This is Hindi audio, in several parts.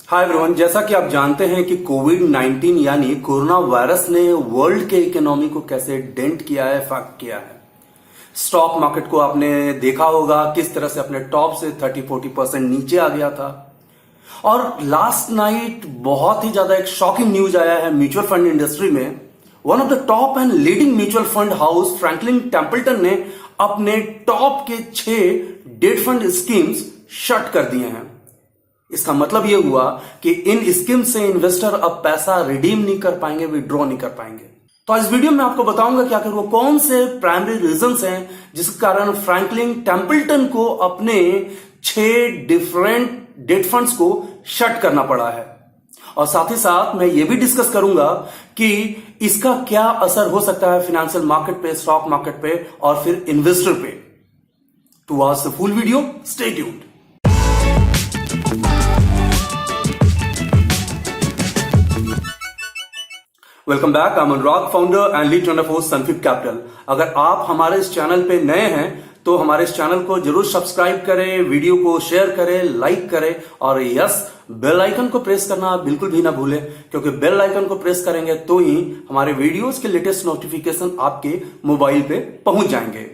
हाय एवरीवन, जैसा कि आप जानते हैं कि कोविड-19 यानी कोरोना वायरस ने वर्ल्ड के इकोनॉमी को कैसे डेंट किया है, इफेक्ट किया है। स्टॉक मार्केट को आपने देखा होगा किस तरह से अपने टॉप से 30-40% नीचे आ गया था। और लास्ट नाइट बहुत ही ज्यादा एक शॉकिंग न्यूज आया है म्यूचुअल फंड इंडस्ट्री में। One of the top and leading mutual fund house Franklin Templeton ने अपने टॉप के 6 डेट फंड स्कीम्स शट कर दिए हैं। इसका मतलब यह हुआ कि इन स्कीम से इन्वेस्टर अब पैसा रिडीम नहीं कर पाएंगे, विड्रॉ नहीं कर पाएंगे। तो इस वीडियो में आपको बताऊंगा कि आखिर वो कौन से प्राइमरी रीजंस हैं जिसके कारण फ्रैंकलिन टेम्पल्टन को अपने 6 डिफरेंट डेट फंड्स को शट करना पड़ा है। और साथ ही साथ मैं ये भी डिस्कस करूंगा कि इसका क्या असर हो सकता है फाइनेंशियल मार्केट पे, स्टॉक मार्केट पे और फिर इन्वेस्टर पे। To watch the full video, stay tuned. Welcome back. I am Anurag, founder and lead trader for Sunfip capital. अगर आप हमारे इस चैनल पे नए हैं तो हमारे इस चैनल को जरूर सब्सक्राइब करें, वीडियो को शेयर करें, लाइक करें और यस, बेल आइकन को प्रेस करना बिल्कुल भी ना भूलें, क्योंकि बेल आइकन को प्रेस करेंगे तो ही हमारे वीडियोस के लेटेस्ट नोटिफिकेशन आपके मोबाइल पे पहुंच जाएंगे।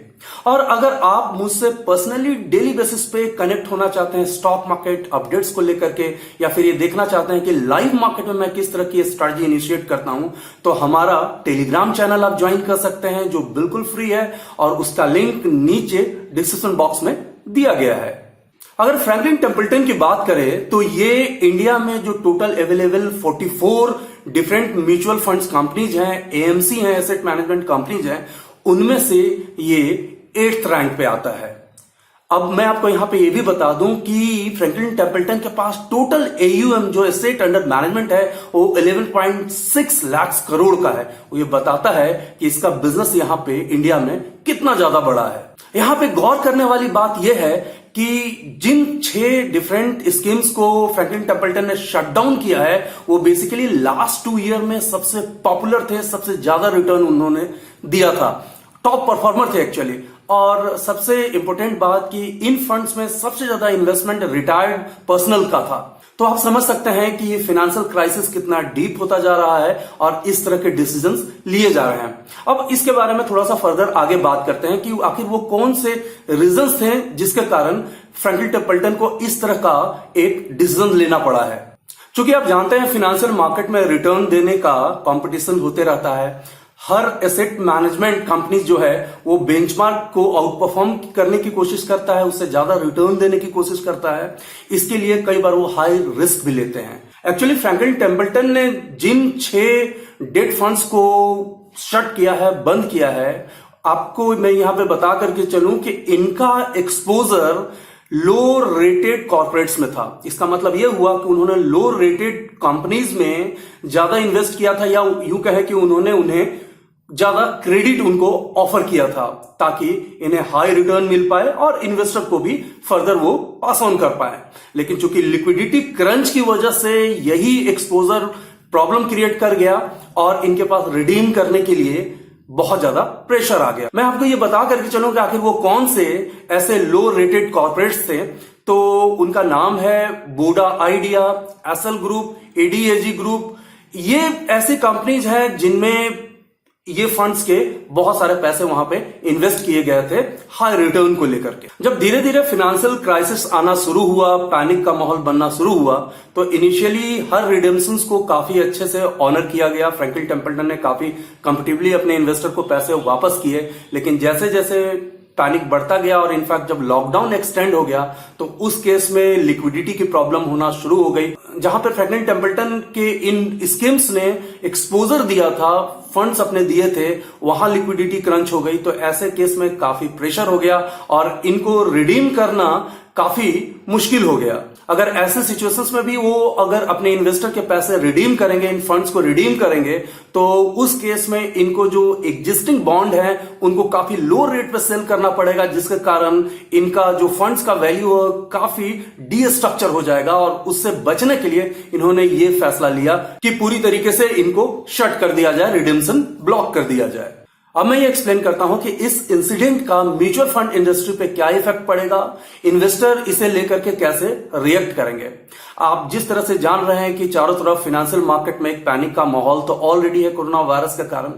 और अगर आप मुझसे पर्सनली डेली बेसिस पे कनेक्ट होना चाहते हैं स्टॉक मार्केट अपडेट्स को लेकर के, या फिर ये देखना चाहते हैं कि लाइव मार्केट में मैं किस तरह की स्ट्रेटजी इनिशिएट करता हूं, तो हमारा टेलीग्राम चैनल आप ज्वाइन कर सकते हैं जो बिल्कुल फ्री है और उसका लिंक नीचे डिस्क्रिप्शन बॉक्स में दिया गया है। अगर फ्रैंकलिन टेम्पल्टन की बात करें तो ये इंडिया में जो total available 44 different mutual funds companies हैं, एएमसी हैं, एसेट मैनेजमेंट कंपनीज हैं, उनमें से ये 8th रैंक पे आता है। अब मैं आपको यहां पे ये भी बता दूं कि फ्रैंकलिन टेम्पल्टन के पास टोटल एयूएम जो एसेट अंडर मैनेजमेंट है वो 11.6 लाख करोड़ का है। वो ये बताता है कि इसका बिजनेस यहां पे इंडिया में कितना ज्यादा बड़ा है। यहां पे गौर करने वाली बात यह है कि जिन 6 डिफरेंट स्कीम्स को फ्रैंकलिन टेम्पल्टन ने शट डाउन किया है वो बेसिकली लास्ट 2 ईयर में सबसे पॉपुलर थे, सबसे ज्यादा रिटर्न उन्होंने दिया था, टॉप परफॉर्मर थे एक्चुअली। और सबसे इंपॉर्टेंट बात कि इन फंड्स में सबसे ज्यादा इन्वेस्टमेंट रिटायर्ड पर्सनल का था। तो आप समझ सकते हैं कि ये फाइनेंशियल क्राइसिस कितना डीप होता जा रहा है और इस तरह के डिसीजंस लिए जा रहे हैं। अब इसके बारे में थोड़ा सा फर्दर आगे बात करते हैं कि आखिर वो कौन से रीजंस थे जिसके कारण फ्रैंकलिन टेम्पल्टन को इस तरह का एक डिसीजन लेना पड़ा है। चूंकि आप जानते हैं फाइनेंशियल मार्केट में रिटर्न देने का कंपटीशन होते रहता है। हर एसेट मैनेजमेंट कंपनी जो है वो बेंचमार्क को आउट परफॉर्म करने की कोशिश करता है, उससे ज्यादा रिटर्न देने की कोशिश करता है। इसके लिए कई बार वो हाई रिस्क भी लेते हैं। एक्चुअली फ्रैंकलिन टेम्पल्टन ने जिन 6 डेट फंड्स को शट किया है, बंद किया है, आपको मैं यहां पे बता करके चलूं कि इनका एक्सपोजर लो रेटेड कॉर्पोरेट्स में था। इसका मतलब यह हुआ कि उन्होंने लो रेटेड कंपनीज में ज्यादा इन्वेस्ट किया था, या यूं कहे कि उन्होंने उन्हें ज्यादा क्रेडिट उनको ऑफर किया था ताकि इन्हें हाई रिटर्न मिल पाए और इन्वेस्टर को भी फर्दर वो पास ऑन कर पाए। लेकिन चूंकि लिक्विडिटी क्रंच की वजह से यही एक्सपोजर प्रॉब्लम क्रिएट कर गया और इनके पास रिडीम करने के लिए बहुत ज्यादा प्रेशर आ गया। मैं आपको ये बता करके चलूं कि आखिर वो कौन से ऐसे लो रेटेड कॉर्पोरेट्स थे। तो उनका नाम है Voda Idea, SL group, ADAG group. ये ऐसी कंपनीज हैं जिनमें ये फंड्स के बहुत सारे पैसे वहां पे इन्वेस्ट किए गए थे हाई रिटर्न को लेकर के। जब धीरे धीरे फाइनेंशियल क्राइसिस आना शुरू हुआ, पैनिक का माहौल बनना शुरू हुआ, तो इनिशियली हर रिडेम्पशंस को काफी अच्छे से ऑनर किया गया। फ्रैंकलिन टेम्पल्टन ने काफी कंफर्टेबली अपने इन्वेस्टर को पैसे वापस किए। लेकिन जैसे जैसे पैनिक बढ़ता गया और इनफैक्ट जब लॉकडाउन एक्सटेंड हो गया तो उस केस में लिक्विडिटी की प्रॉब्लम होना शुरू हो गई। जहां पर फ्रैंकलिन टेम्पल्टन के इन स्कीम्स ने एक्सपोजर दिया था, फंड्स अपने दिए थे, वहां लिक्विडिटी क्रंच हो गई। तो ऐसे केस में काफी प्रेशर हो गया और इनको रिडीम करना काफी मुश्किल हो गया। अगर ऐसे सिचुएशंस में भी वो अगर अपने इन्वेस्टर के पैसे रिडीम करेंगे, इन फंड्स को रिडीम करेंगे, तो उस केस में इनको जो एग्जिस्टिंग बॉन्ड है उनको काफी लो रेट पे सेल करना पड़ेगा, जिसके कारण इनका जो फंड्स का वैल्यू है काफी डीस्ट्रक्चर हो जाएगा। और उससे बचने के लिए इन्होंने ये फैसला लिया कि पूरी तरीके से इनको शट कर दिया जाए, रिडेम्पशन ब्लॉक कर दिया जाए। अब मैं ये एक्सप्लेन करता हूं कि इस इंसिडेंट का म्यूचुअल फंड इंडस्ट्री पे क्या इफेक्ट पड़ेगा, इन्वेस्टर इसे लेकर के कैसे रिएक्ट करेंगे। आप जिस तरह से जान रहे हैं कि चारों तरफ फाइनेंशियल मार्केट में एक पैनिक का माहौल तो ऑलरेडी है कोरोना वायरस के कारण,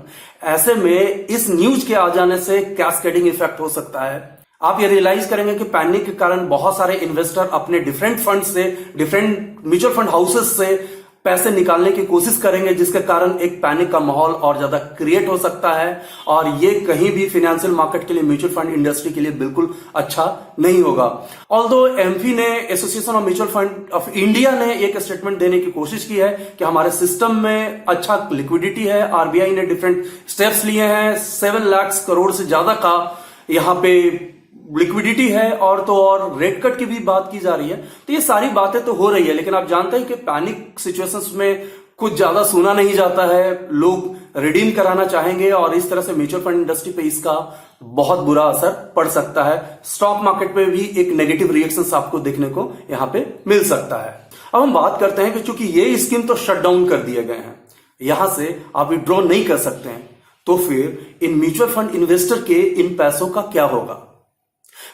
ऐसे में इस न्यूज के आ जाने से कैस्केडिंग इफेक्ट हो सकता है। आप ये रियलाइज करेंगे कि पैनिक के कारण बहुत सारे इन्वेस्टर अपने डिफरेंट फंड से, डिफरेंट म्यूचुअल फंड हाउसेस से पैसे निकालने की कोशिश करेंगे, जिसके कारण एक पैनिक का माहौल और ज्यादा क्रिएट हो सकता है और ये कहीं भी फाइनेंशियल मार्केट के लिए, म्यूचुअल फंड इंडस्ट्री के लिए बिल्कुल अच्छा नहीं होगा। ऑल्दो एमफी ने, association of mutual fund of India ने एक स्टेटमेंट देने की कोशिश की है कि हमारे सिस्टम में अच्छा लिक्विडिटी है। आरबीआई ने डिफरेंट स्टेप्स लिए हैं, 7 लाख करोड़ से ज्यादा का यहां पे लिक्विडिटी है और तो और रेट कट की भी बात की जा रही है। तो ये सारी बातें तो हो रही है, लेकिन आप जानते हैं कि पैनिक सिचुएशंस में कुछ ज्यादा सुना नहीं जाता है। लोग रिडीम कराना चाहेंगे और इस तरह से म्यूचुअल फंड इंडस्ट्री पे इसका बहुत बुरा असर पड़ सकता है। स्टॉक मार्केट पे भी एक नेगेटिव रिएक्शंस आपको देखने को यहां पे मिल सकता है। अब हम बात करते हैं कि चूंकि ये स्कीम तो शट डाउन कर दिए गए हैं, यहां से आप विड्रॉ नहीं कर सकते हैं, तो फिर इन म्यूचुअल फंड इन्वेस्टर के इन पैसों का क्या होगा।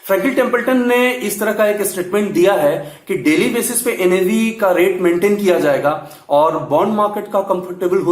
फ्रैंकलिन टेम्पल्टन ने इस तरह का एक स्टेटमेंट दिया है कि डेली बेसिस पे एनएवी का रेट मेंटेन किया जाएगा और बॉन्ड मार्केट का कंफर्टेबल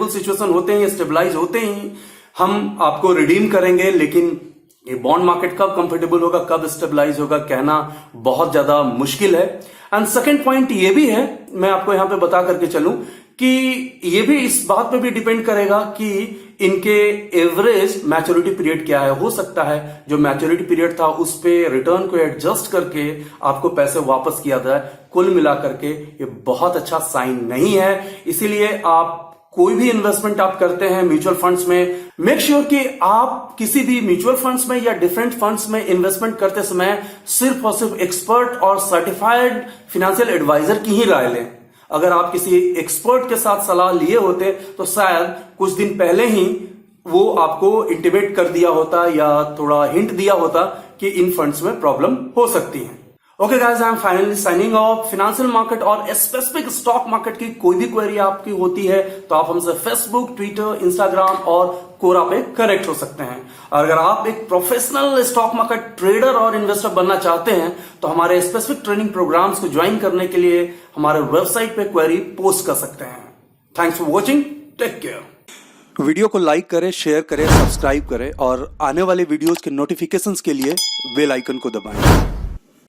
सिचुएशन होते ही, स्टेबलाइज होते ही हम आपको रिडीम करेंगे। लेकिन ये बॉन्ड मार्केट कब कंफर्टेबल होगा, कब स्टेबलाइज होगा, कहना बहुत ज्यादा मुश्किल है। एंड सेकेंड पॉइंट ये भी है, मैं आपको यहां पे बता करके चलूं कि ये भी इस बात पे भी डिपेंड करेगा कि इनके एवरेज मैच्योरिटी पीरियड क्या है। हो सकता है जो मैच्योरिटी पीरियड था उस पे रिटर्न को एडजस्ट करके आपको पैसे वापस किया जाए। कुल मिलाकर के ये बहुत अच्छा साइन नहीं है। इसीलिए आप कोई भी इन्वेस्टमेंट आप करते हैं म्यूचुअल फंड्स में, मेक श्योर कि आप किसी भी म्यूचुअल फंड्स में या डिफरेंट फंड्स में इन्वेस्टमेंट करते समय सिर्फ और सिर्फ एक्सपर्ट और सर्टिफाइड फाइनेंशियल एडवाइजर की ही राय लें। अगर आप किसी एक्सपर्ट के साथ सलाह लिए होते तो शायद कुछ दिन पहले ही वो आपको इंटिमेट कर दिया होता या थोड़ा हिंट दिया होता कि इन फंड्स में प्रॉब्लम हो सकती है। Okay guys, I am finally signing off. Financial market और स्पेसिफिक स्टॉक मार्केट की कोई भी क्वेरी आपकी होती है तो आप हमसे फेसबुक, ट्विटर, इंस्टाग्राम और कोरा पे कनेक्ट हो सकते हैं। और अगर आप एक प्रोफेशनल स्टॉक मार्केट ट्रेडर और इन्वेस्टर बनना चाहते हैं तो हमारे स्पेसिफिक ट्रेनिंग प्रोग्राम्स को ज्वाइन करने के लिए हमारे वेबसाइट पे क्वेरी पोस्ट कर सकते हैं। Thanks for watching, take care. Video को लाइक करें, शेयर करें, सब्सक्राइब करें और आने वाले वीडियोस के नोटिफिकेशंस के लिए बेल आइकन को दबाएं।